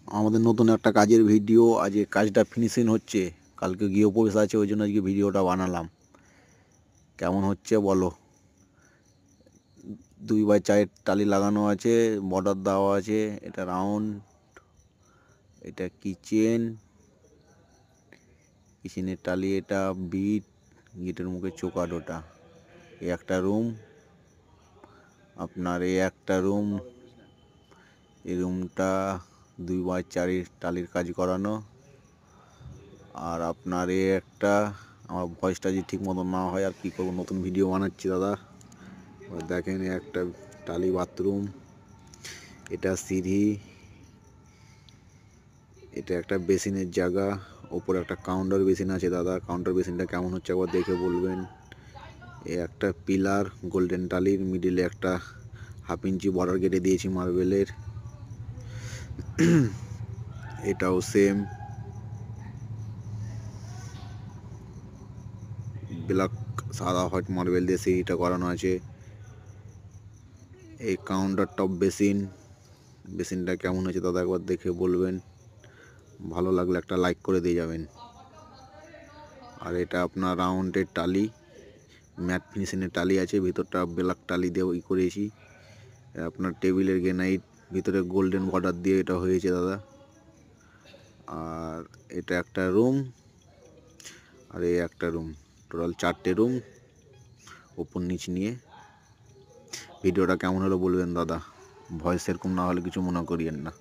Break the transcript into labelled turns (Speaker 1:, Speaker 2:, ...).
Speaker 1: আমাদের নতুন একটা কাজের ভিডিও। আজ কাজটা ফিনিশিং হচ্ছে, কালকে গৃহপ্রবেশ আছে, ওই জন্য আজকে ভিডিওটা বানালাম। কেমন হচ্ছে বলো। 2x4 টালি লাগানো আছে, বর্ডার দেওয়া আছে। এটা রাউন্ড, এটা কিচেনের টালি, এটা গিটের মুখে চোকাট। ওটা এই একটা রুম, আপনার এই একটা রুম, এই রুমটা 2x4 টালির কাজ করানো। আর আপনার এই একটা, আমার ভয়েসটা যদি ঠিক মতো না হয় আর কি করবো, নতুন ভিডিও বানাচ্ছি দাদা। দেখেন একটা টালি বাথরুম, এটা সিঁড়ি, এটা একটা বেসিনের জায়গা, ওপরে একটা কাউন্টার বেসিন আছে দাদা। কাউন্টার বেসিনটা কেমন হচ্ছে একবার দেখে বলবেন। এ একটা পিলার গোল্ডেন টালির, মিডিলে একটা 1/2 ইঞ্চি বর্ডার কেটে দিয়েছি মার্বেলের। এটাও সেম ব্ল্যাক সাদা হোয়াইট মার্বেল দিয়ে সিঁড়িটা করানো আছে। এই কাউন্টার টপ বেসিনটা কেমন হয়েছে দাদা একবার দেখে বলবেন। ভালো লাগলে একটা লাইক করে দিয়ে যাবেন। আর এটা আপনার রাউন্ডের টালি, ম্যাট ফিনিশিংয়ের টালি আছে, ভিতরটা ব্ল্যাক টালি দিয়ে করেছি। আপনার টেবিলের গ্রেনাইট, ভিতরে গোল্ডেন বর্ডার দিয়ে এটা হয়েছে দাদা। আর এটা একটা রুম, আর এই একটা রুম, টোটাল 4টে রুম ওপর নিচ নিয়ে। ভিডিওটা কেমন হলো বলবেন দাদা, ভয়েস এরকম না হলে কিছু মনে করিয়েন না।